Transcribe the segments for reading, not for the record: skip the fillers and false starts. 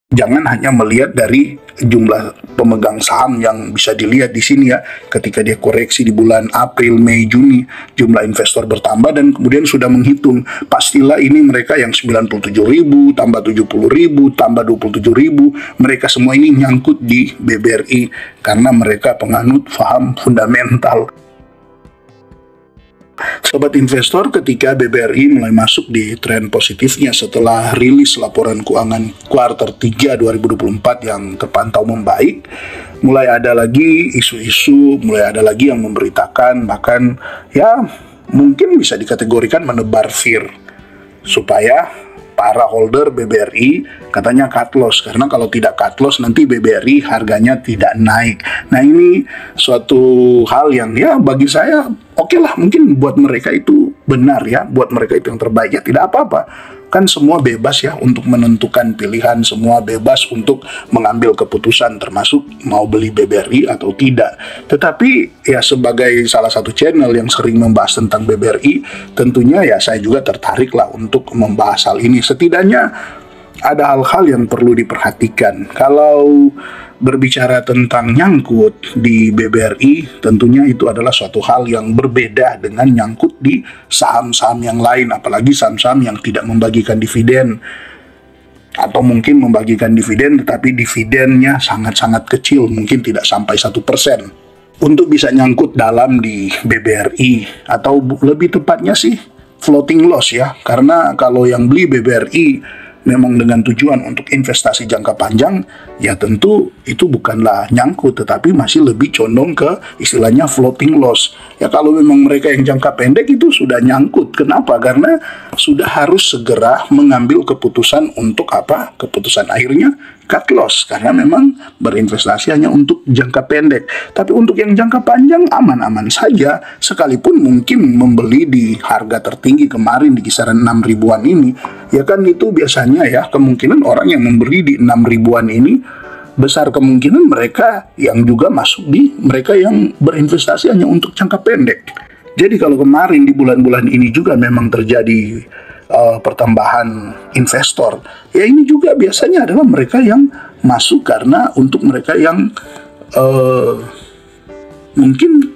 Jangan hanya melihat dari jumlah pemegang saham yang bisa dilihat di sini ya. Ketika dia koreksi di bulan April, Mei, Juni, jumlah investor bertambah dan kemudian sudah menghitung. Pastilah ini mereka yang 97.000, tambah 70.000, tambah 27.000. Mereka semua ini nyangkut di BBRI karena mereka penganut paham fundamental. Sobat investor, ketika BBRI mulai masuk di tren positifnya setelah rilis laporan keuangan kuartal 3 2024 yang terpantau membaik, mulai ada lagi isu-isu, mulai ada lagi yang memberitakan, bahkan ya mungkin bisa dikategorikan menebar fear supaya para holder BBRI katanya cut loss, karena kalau tidak cut loss nanti BBRI harganya tidak naik. Nah, ini suatu hal yang ya bagi saya oke lah, mungkin buat mereka itu benar ya, buat mereka itu yang terbaik ya, tidak apa-apa. Kan semua bebas ya untuk menentukan pilihan, semua bebas untuk mengambil keputusan termasuk mau beli BBRI atau tidak. Tetapi ya sebagai salah satu channel yang sering membahas tentang BBRI, tentunya ya saya juga tertarik lah untuk membahas hal ini. Setidaknya ada hal-hal yang perlu diperhatikan. Kalau berbicara tentang nyangkut di BBRI, tentunya itu adalah suatu hal yang berbeda dengan nyangkut di saham-saham yang lain, apalagi saham-saham yang tidak membagikan dividen, atau mungkin membagikan dividen tetapi dividennya sangat-sangat kecil, mungkin tidak sampai 1%. Untuk bisa nyangkut dalam di BBRI, atau lebih tepatnya sih floating loss ya, karena kalau yang beli BBRI memang dengan tujuan untuk investasi jangka panjang, ya tentu itu bukanlah nyangkut, tetapi masih lebih condong ke istilahnya floating loss. Ya kalau memang mereka yang jangka pendek itu sudah nyangkut. Kenapa? Karena sudah harus segera mengambil keputusan untuk apa? Keputusan akhirnya cut loss, karena memang berinvestasi hanya untuk jangka pendek. Tapi untuk yang jangka panjang aman-aman saja, sekalipun mungkin membeli di harga tertinggi kemarin di kisaran 6 ribuan ini, ya kan itu biasanya ya kemungkinan orang yang membeli di 6 ribuan ini besar kemungkinan mereka yang juga masuk di mereka yang berinvestasi hanya untuk jangka pendek. Jadi kalau kemarin di bulan-bulan ini juga memang terjadi pertambahan investor, ya ini juga biasanya adalah mereka yang masuk karena untuk mereka yang mungkin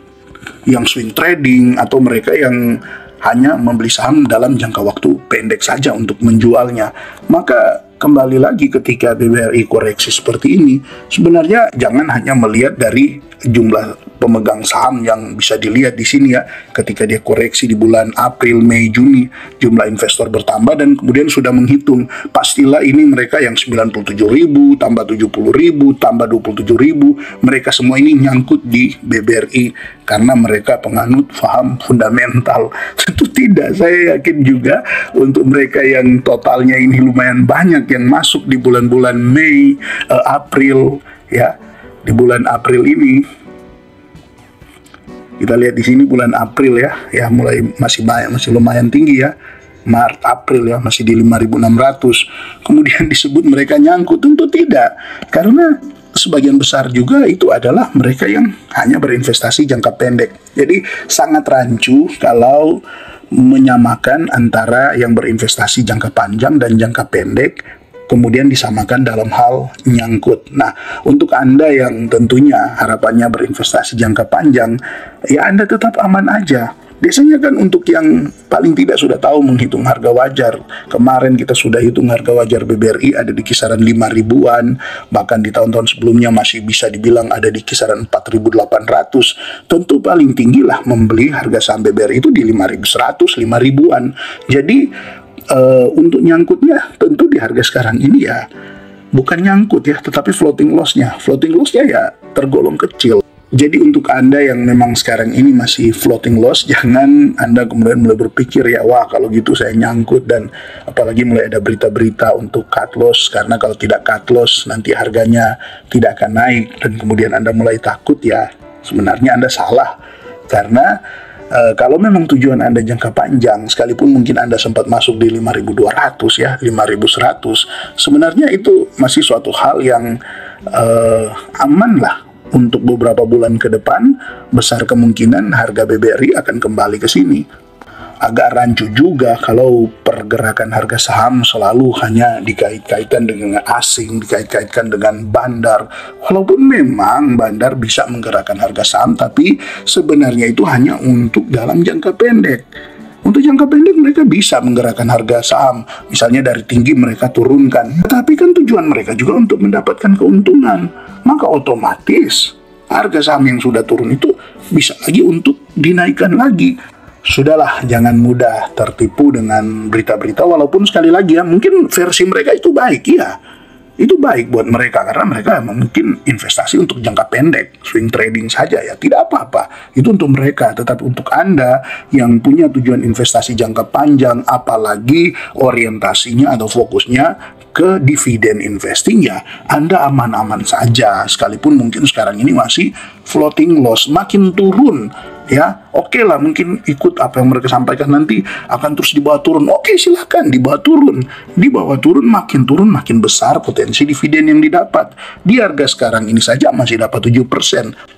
yang swing trading, atau mereka yang hanya membeli saham dalam jangka waktu pendek saja untuk menjualnya. Maka kembali lagi ketika BBRI koreksi seperti ini, sebenarnya jangan hanya melihat dari jumlah pemegang saham yang bisa dilihat di sini ya. Ketika dia koreksi di bulan April, Mei, Juni, jumlah investor bertambah dan kemudian sudah menghitung. Pastilah ini mereka yang 97.000, tambah 70.000, tambah 27.000. Mereka semua ini nyangkut di BBRI karena mereka penganut paham fundamental. Tentu tidak, saya yakin juga untuk mereka yang totalnya ini lumayan banyak yang masuk di bulan-bulan Mei, April ya. Di bulan April ini kita lihat di sini bulan April ya mulai masih banyak, masih lumayan tinggi ya. Maret, April ya masih di 5.600. Kemudian disebut mereka nyangkut, tentu tidak. Karena sebagian besar juga itu adalah mereka yang hanya berinvestasi jangka pendek. Jadi sangat rancu kalau menyamakan antara yang berinvestasi jangka panjang dan jangka pendek, kemudian disamakan dalam hal nyangkut. Nah, untuk Anda yang tentunya harapannya berinvestasi jangka panjang, ya Anda tetap aman aja. Biasanya kan untuk yang paling tidak sudah tahu menghitung harga wajar. Kemarin kita sudah hitung harga wajar BBRI ada di kisaran 5 ribuan, bahkan di tahun-tahun sebelumnya masih bisa dibilang ada di kisaran 4.800. Tentu paling tinggi lah membeli harga saham BBRI itu di 5.100, 5 ribuan. Jadi untuk nyangkutnya tentu di harga sekarang ini ya bukan nyangkut ya, tetapi floating loss-nya. Floating loss-nya ya tergolong kecil. Jadi untuk Anda yang memang sekarang ini masih floating loss, jangan Anda kemudian mulai berpikir ya, wah kalau gitu saya nyangkut, dan apalagi mulai ada berita-berita untuk cut loss, karena kalau tidak cut loss nanti harganya tidak akan naik, dan kemudian Anda mulai takut. Ya sebenarnya Anda salah, karena kalau memang tujuan Anda jangka panjang, sekalipun mungkin Anda sempat masuk di 5.200 ya, 5.100, sebenarnya itu masih suatu hal yang aman lah. Untuk beberapa bulan ke depan, besar kemungkinan harga BBRI akan kembali ke sini. agak rancu juga kalau pergerakan harga saham selalu hanya dikait-kaitkan dengan asing, dikait-kaitkan dengan bandar. Walaupun memang bandar bisa menggerakkan harga saham, tapi sebenarnya itu hanya untuk dalam jangka pendek. Untuk jangka pendek mereka bisa menggerakkan harga saham, misalnya dari tinggi mereka turunkan. Tapi kan tujuan mereka juga untuk mendapatkan keuntungan. Maka otomatis harga saham yang sudah turun itu bisa lagi untuk dinaikkan lagi. Sudahlah, jangan mudah tertipu dengan berita-berita, walaupun sekali lagi ya, mungkin versi mereka itu baik, ya. Itu baik buat mereka, karena mereka mungkin investasi untuk jangka pendek, swing trading saja ya, tidak apa-apa. Itu untuk mereka, tetapi untuk Anda yang punya tujuan investasi jangka panjang, apalagi orientasinya atau fokusnya ke dividen investing, ya Anda aman-aman saja. Sekalipun mungkin sekarang ini masih floating loss, makin turun ya, oke lah, mungkin ikut apa yang mereka sampaikan nanti akan terus dibawa turun. Oke, silakan dibawa turun, makin turun makin besar potensi dividen yang didapat. Di harga sekarang ini saja masih dapat 7%.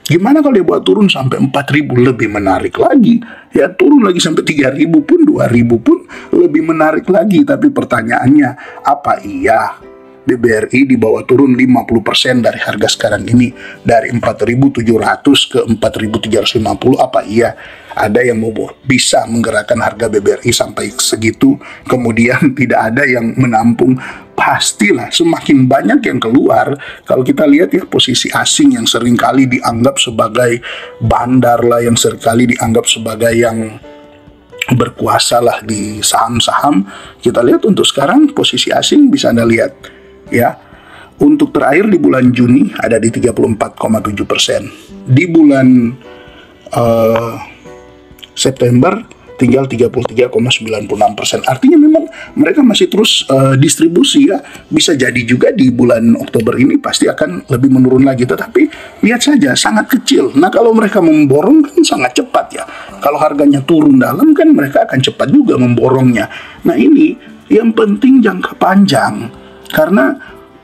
Gimana kalau dibawa turun sampai 4.000, lebih menarik lagi. Ya, turun lagi sampai 3.000 pun, 2.000 pun lebih menarik lagi. Tapi pertanyaannya, apa iya BBRI dibawa turun 50% dari harga sekarang ini, dari 4.700 ke 4.350? Apa iya ada yang mau bisa menggerakkan harga BBRI sampai segitu, kemudian tidak ada yang menampung? Pastilah semakin banyak yang keluar. Kalau kita lihat ya, posisi asing yang seringkali dianggap sebagai bandar lah, yang seringkali dianggap sebagai yang berkuasa lah di saham-saham, kita lihat untuk sekarang posisi asing bisa Anda lihat ya, untuk terakhir di bulan Juni ada di 34,7%. Di bulan September tinggal 33,96%. Artinya memang mereka masih terus distribusi ya. Bisa jadi juga di bulan Oktober ini pasti akan lebih menurun lagi. Tetapi lihat saja, sangat kecil. Nah, kalau mereka memborong kan sangat cepat ya. Kalau harganya turun dalam kan mereka akan cepat juga memborongnya. Nah, ini yang penting jangka panjang. Karena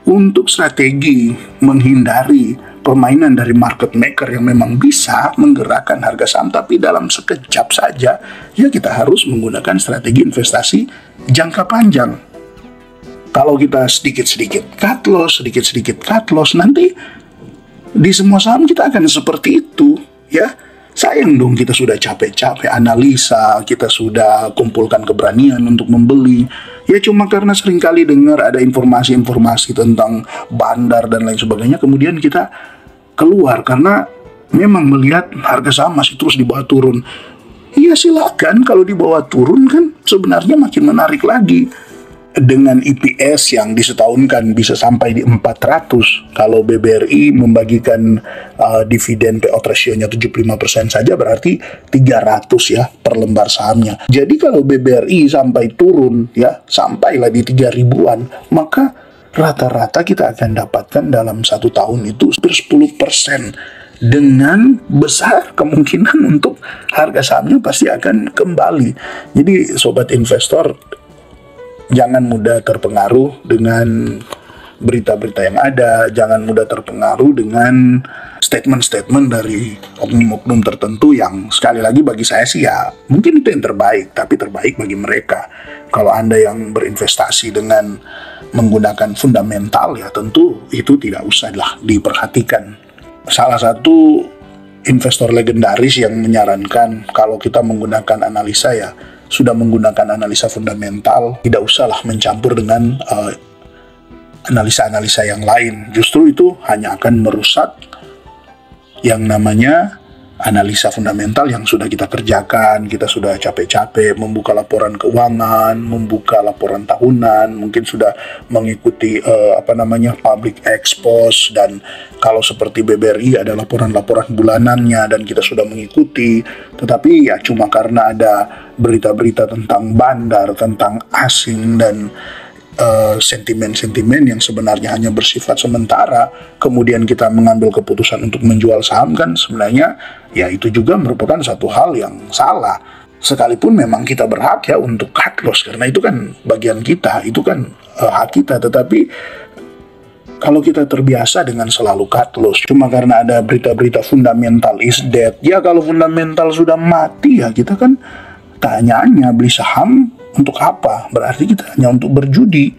untuk strategi menghindari permainan dari market maker yang memang bisa menggerakkan harga saham tapi dalam sekejap saja, ya kita harus menggunakan strategi investasi jangka panjang. Kalau kita sedikit-sedikit cut loss, nanti di semua saham kita akan seperti itu, ya. Sayang dong, kita sudah capek-capek analisa, kita sudah kumpulkan keberanian untuk membeli, ya cuma karena seringkali dengar ada informasi-informasi tentang bandar dan lain sebagainya, kemudian kita keluar karena memang melihat harga saham masih terus dibawa turun. Iya, silakan, kalau dibawa turun kan sebenarnya makin menarik lagi. Dengan EPS yang disetahunkan bisa sampai di 400, kalau BBRI membagikan dividen payout ratio-nya 75% saja, berarti 300 ya per lembar sahamnya. Jadi kalau BBRI sampai turun ya, sampailah di 3.000-an, maka rata-rata kita akan dapatkan dalam 1 tahun itu hampir 10%. Dengan besar kemungkinan untuk harga sahamnya pasti akan kembali. Jadi sobat investor, jangan mudah terpengaruh dengan berita-berita yang ada, jangan mudah terpengaruh dengan statement-statement dari oknum-oknum tertentu yang sekali lagi bagi saya sih ya mungkin itu yang terbaik, tapi terbaik bagi mereka. Kalau Anda yang berinvestasi dengan menggunakan fundamental, ya tentu itu tidak usahlah diperhatikan. Salah satu investor legendaris yang menyarankan kalau kita menggunakan analisa, ya sudah menggunakan analisa fundamental, tidak usahlah mencampur dengan analisa-analisa yang lain. Justru itu hanya akan merusak yang namanya analisa fundamental yang sudah kita kerjakan. Kita sudah capek-capek membuka laporan keuangan, membuka laporan tahunan, mungkin sudah mengikuti public expose, dan kalau seperti BBRI ada laporan-laporan bulanannya dan kita sudah mengikuti. Tetapi ya cuma karena ada berita-berita tentang bandar, tentang asing, dan sentimen-sentimen yang sebenarnya hanya bersifat sementara, kemudian kita mengambil keputusan untuk menjual saham, kan sebenarnya ya itu juga merupakan satu hal yang salah. Sekalipun memang kita berhak ya untuk cut loss, karena itu kan bagian kita, itu kan hak kita. Tetapi kalau kita terbiasa dengan selalu cut loss cuma karena ada berita-berita fundamental is dead, ya kalau fundamental sudah mati ya kita kan pertanyaannya, beli saham untuk apa? Berarti kita hanya untuk berjudi.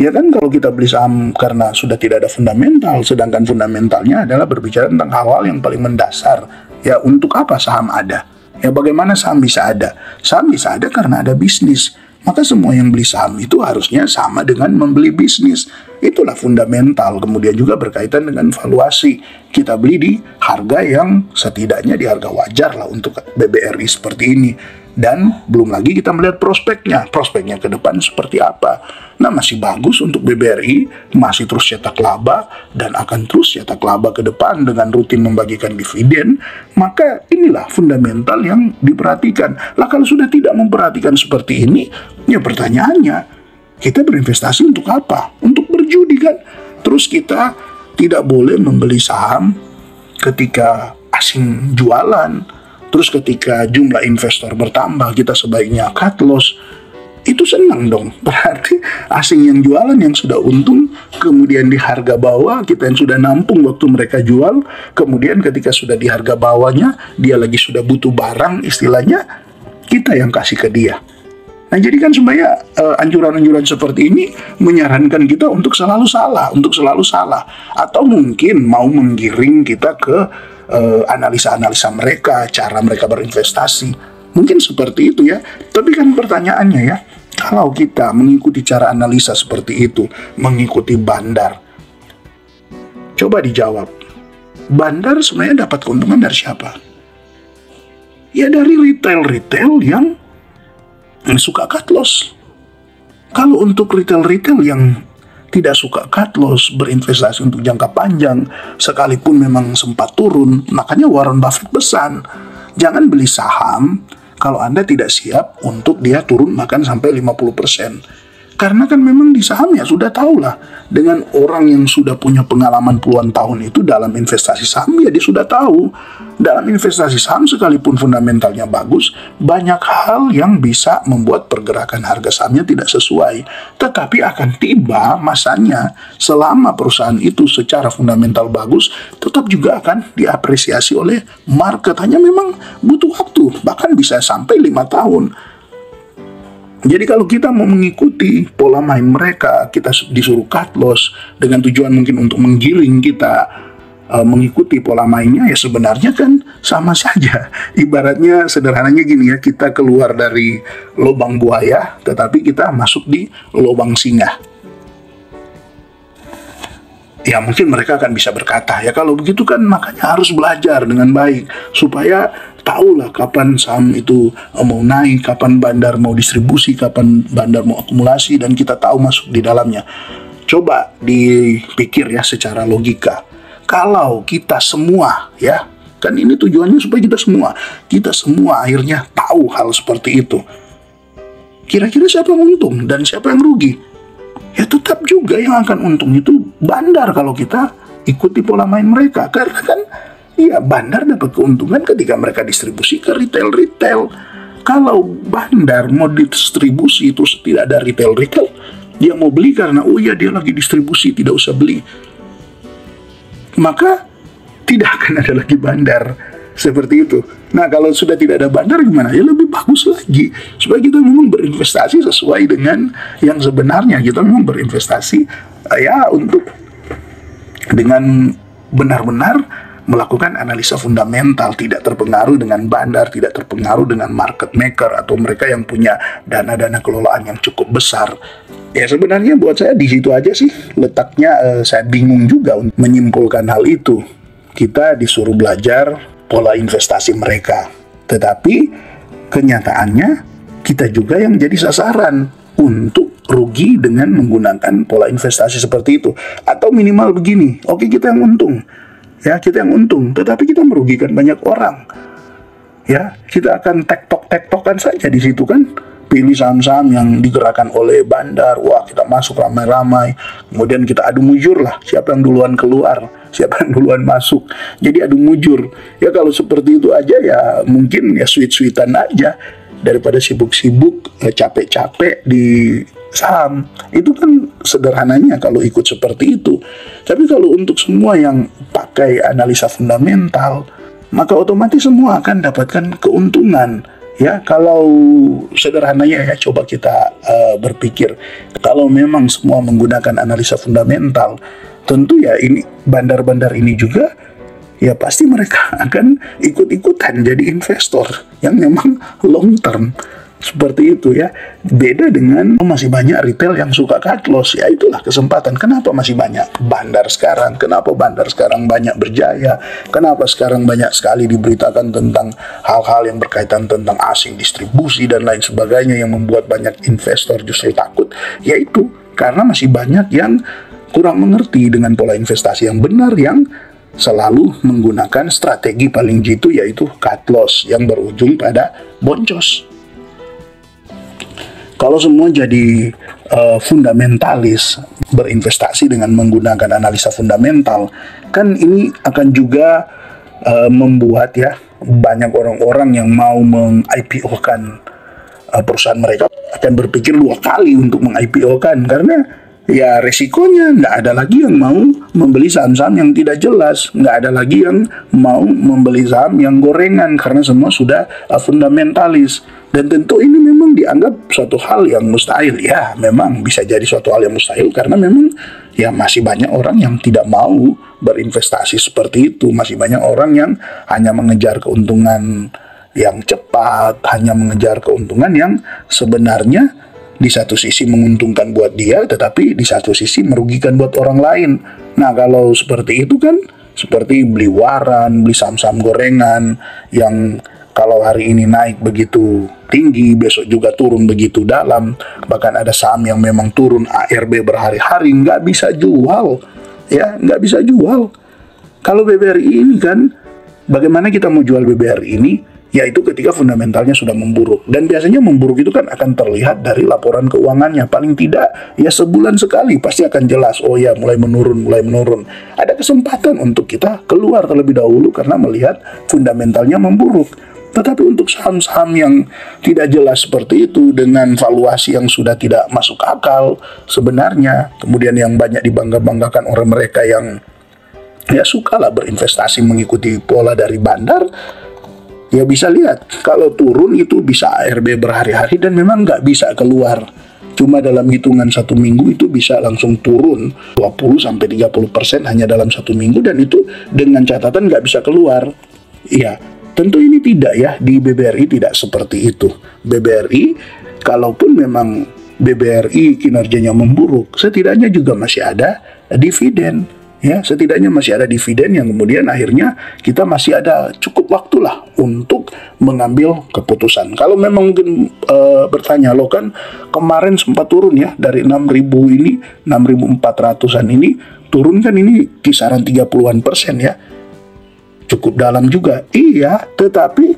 Ya kan, kalau kita beli saham karena sudah tidak ada fundamental, sedangkan fundamentalnya adalah berbicara tentang hal-hal yang paling mendasar. Ya, untuk apa saham ada? Ya, bagaimana saham bisa ada? Saham bisa ada karena ada bisnis. Maka semua yang beli saham itu harusnya sama dengan membeli bisnis. Itulah fundamental. Kemudian juga berkaitan dengan valuasi. Kita beli di harga yang setidaknya di harga wajar lah untuk BBRI seperti ini. Dan belum lagi kita melihat prospeknya ke depan seperti apa. Nah, masih bagus untuk BBRI, masih terus cetak laba dan akan terus cetak laba ke depan dengan rutin membagikan dividen. Maka inilah fundamental yang diperhatikan. Lah, kalau sudah tidak memperhatikan seperti ini, ya pertanyaannya, kita berinvestasi untuk apa? Untuk berjudi kan? Terus kita tidak boleh membeli saham ketika asing jualan. Terus ketika jumlah investor bertambah, kita sebaiknya cut loss. Itu senang dong. Berarti asing yang jualan yang sudah untung, kemudian di harga bawah, kita yang sudah nampung waktu mereka jual, kemudian ketika sudah di harga bawahnya, dia lagi sudah butuh barang, istilahnya, kita yang kasih ke dia. Nah, jadi kan sebenarnya anjuran-anjuran seperti ini menyarankan kita untuk selalu salah, atau mungkin mau menggiring kita ke analisa-analisa mereka, cara mereka berinvestasi. Mungkin seperti itu ya. Tapi kan pertanyaannya ya, kalau kita mengikuti cara analisa seperti itu, mengikuti bandar, coba dijawab. Bandar sebenarnya dapat keuntungan dari siapa? Ya dari retail-retail yang suka cut loss. Kalau untuk retail-retail yang tidak suka cut loss, berinvestasi untuk jangka panjang, sekalipun memang sempat turun, makanya Warren Buffett pesan, jangan beli saham kalau Anda tidak siap untuk dia turun bahkan sampai 50%. Karena kan memang di saham ya sudah tahu lah, dengan orang yang sudah punya pengalaman puluhan tahun itu dalam investasi saham, ya dia sudah tahu. Dalam investasi saham sekalipun fundamentalnya bagus, banyak hal yang bisa membuat pergerakan harga sahamnya tidak sesuai. Tetapi akan tiba masanya selama perusahaan itu secara fundamental bagus, tetap juga akan diapresiasi oleh market. Hanya memang butuh waktu, bahkan bisa sampai 5 tahun. Jadi kalau kita mau mengikuti pola main mereka, kita disuruh cut loss dengan tujuan mungkin untuk menggiring kita mengikuti pola mainnya, ya sebenarnya kan sama saja. Ibaratnya sederhananya gini ya, kita keluar dari lubang buaya, tetapi kita masuk di lubang singa. Ya mungkin mereka akan bisa berkata, ya kalau begitu kan makanya harus belajar dengan baik, supaya tahulah kapan saham itu mau naik, kapan bandar mau distribusi, kapan bandar mau akumulasi, dan kita tahu masuk di dalamnya. Coba dipikir ya secara logika. Kalau kita semua, ya kan ini tujuannya supaya kita semua akhirnya tahu hal seperti itu. Kira-kira siapa yang untung dan siapa yang rugi? Ya tetap juga yang akan untung itu bandar kalau kita ikuti pola main mereka. Karena kan ya bandar dapat keuntungan ketika mereka distribusi ke retail-retail. Kalau bandar mau distribusi terus tidak ada retail-retail, dia mau beli karena oh ya dia lagi distribusi, tidak usah beli, maka tidak akan ada lagi bandar seperti itu. Nah kalau sudah tidak ada bandar gimana? Ya lebih bagus lagi supaya kita memang berinvestasi sesuai dengan yang sebenarnya. Kita memang berinvestasi ya untuk dengan benar-benar melakukan analisa fundamental, tidak terpengaruh dengan bandar, tidak terpengaruh dengan market maker atau mereka yang punya dana-dana kelolaan yang cukup besar. Ya sebenarnya buat saya di situ aja sih letaknya. Saya bingung juga untuk menyimpulkan hal itu. Kita disuruh belajar pola investasi mereka, tetapi kenyataannya kita juga yang jadi sasaran untuk rugi dengan menggunakan pola investasi seperti itu. Atau minimal begini, oke kita yang untung, ya kita yang untung, tetapi kita merugikan banyak orang. Ya kita akan tektokan saja di situ kan. Pilih saham-saham yang digerakkan oleh bandar, wah kita masuk ramai-ramai, kemudian kita adu mujur lah, siapa yang duluan keluar, siapa yang duluan masuk, jadi adu mujur. Ya kalau seperti itu aja ya mungkin ya sweet-sweetan aja, daripada sibuk-sibuk, capek-capek di saham. Itu kan sederhananya kalau ikut seperti itu. Tapi kalau untuk semua yang pakai analisa fundamental, maka otomatis semua akan dapatkan keuntungan. Ya, kalau sederhananya ya, coba kita berpikir, kalau memang semua menggunakan analisa fundamental, tentu ya ini bandar-bandar ini juga ya pasti mereka akan ikut-ikutan jadi investor yang memang long term. Seperti itu ya. Beda dengan masih banyak retail yang suka cut loss. Ya itulah kesempatan. Kenapa masih banyak bandar sekarang? Kenapa bandar sekarang banyak berjaya? Kenapa sekarang banyak sekali diberitakan tentang hal-hal yang berkaitan tentang asing, distribusi dan lain sebagainya yang membuat banyak investor justru takut? Yaitu karena masih banyak yang kurang mengerti dengan pola investasi yang benar, yang selalu menggunakan strategi paling jitu, yaitu cut loss yang berujung pada boncos. Kalau semua jadi fundamentalis, berinvestasi dengan menggunakan analisa fundamental, kan ini akan juga membuat ya banyak orang-orang yang mau meng-IPO-kan perusahaan mereka akan berpikir 2 kali untuk meng-IPO-kan, karena ya resikonya nggak ada lagi yang mau membeli saham-saham yang tidak jelas, nggak ada lagi yang mau membeli saham yang gorengan, karena semua sudah fundamentalis. Dan tentu ini memang dianggap suatu hal yang mustahil. Ya, memang bisa jadi suatu hal yang mustahil karena memang ya masih banyak orang yang tidak mau berinvestasi seperti itu. Masih banyak orang yang hanya mengejar keuntungan yang cepat, hanya mengejar keuntungan yang sebenarnya di satu sisi menguntungkan buat dia, tetapi di satu sisi merugikan buat orang lain. Nah, kalau seperti itu kan seperti beli waran, beli saham-saham gorengan yang kalau hari ini naik begitu tinggi, besok juga turun begitu dalam. Bahkan ada saham yang memang turun ARB berhari-hari, nggak bisa jual. Ya, nggak bisa jual. Kalau BBRI ini kan, bagaimana kita mau jual BBRI ini? Yaitu ketika fundamentalnya sudah memburuk. Dan biasanya memburuk itu kan akan terlihat dari laporan keuangannya. Paling tidak, ya sebulan sekali pasti akan jelas, oh ya mulai menurun. Ada kesempatan untuk kita keluar terlebih dahulu karena melihat fundamentalnya memburuk. Tetapi untuk saham-saham yang tidak jelas seperti itu, dengan valuasi yang sudah tidak masuk akal sebenarnya, kemudian yang banyak dibangga-banggakan oleh mereka yang ya sukalah berinvestasi mengikuti pola dari bandar, ya bisa lihat, kalau turun itu bisa ARB berhari-hari dan memang nggak bisa keluar. Cuma dalam hitungan 1 minggu itu bisa langsung turun 20-30% hanya dalam 1 minggu, dan itu dengan catatan nggak bisa keluar. Ya, tentu ini tidak ya, di BBRI tidak seperti itu. BBRI, kalaupun memang BBRI kinerjanya memburuk, setidaknya juga masih ada dividen. Ya, setidaknya masih ada dividen yang kemudian akhirnya kita masih ada cukup waktu lah untuk mengambil keputusan. Kalau memang mungkin bertanya, lo kan kemarin sempat turun ya dari 6.000 ini, 6.400-an ini, turun kan ini kisaran 30-an% ya. Cukup dalam juga, iya, tetapi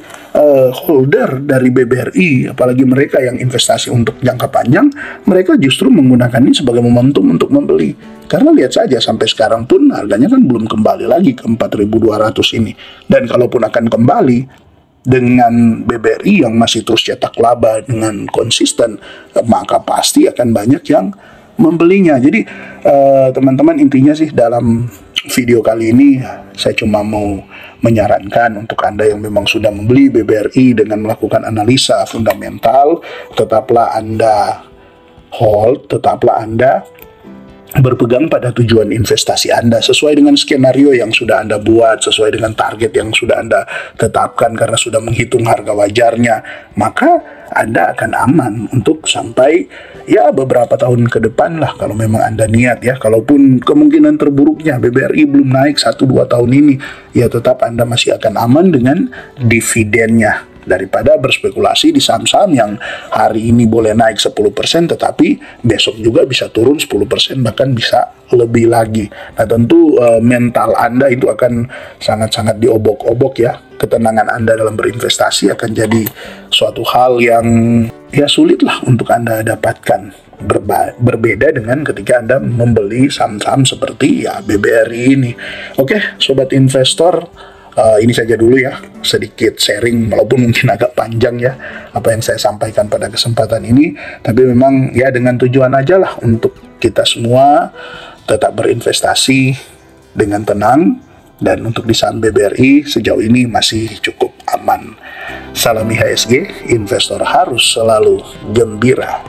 holder dari BBRI, apalagi mereka yang investasi untuk jangka panjang, mereka justru menggunakan ini sebagai momentum untuk membeli. Karena lihat saja sampai sekarang pun harganya kan belum kembali lagi ke 4.200 ini. Dan kalaupun akan kembali dengan BBRI yang masih terus cetak laba dengan konsisten, maka pasti akan banyak yang membelinya. Jadi teman-teman, intinya sih dalam video kali ini saya cuma mau menyarankan untuk Anda yang memang sudah membeli BBRI dengan melakukan analisa fundamental, tetaplah Anda hold, tetaplah Anda berpegang pada tujuan investasi Anda sesuai dengan skenario yang sudah Anda buat, sesuai dengan target yang sudah Anda tetapkan karena sudah menghitung harga wajarnya, maka Anda akan aman untuk sampai ya beberapa tahun ke depan lah kalau memang Anda niat ya. Kalaupun kemungkinan terburuknya BBRI belum naik 1-2 tahun ini, ya tetap Anda masih akan aman dengan dividennya daripada berspekulasi di saham-saham yang hari ini boleh naik 10% tetapi besok juga bisa turun 10%, bahkan bisa lebih lagi. Nah, tentu mental Anda itu akan sangat-sangat diobok-obok ya. Ketenangan Anda dalam berinvestasi akan jadi suatu hal yang ya sulit lah untuk Anda dapatkan. Berbeda dengan ketika Anda membeli saham-saham seperti ya BBRI ini. Oke, sobat investor, ini saja dulu ya, sedikit sharing walaupun mungkin agak panjang ya apa yang saya sampaikan pada kesempatan ini, tapi memang ya dengan tujuan aja lah untuk kita semua tetap berinvestasi dengan tenang, Dan untuk di saham BBRI sejauh ini masih cukup aman. Salam IHSG, investor harus selalu gembira.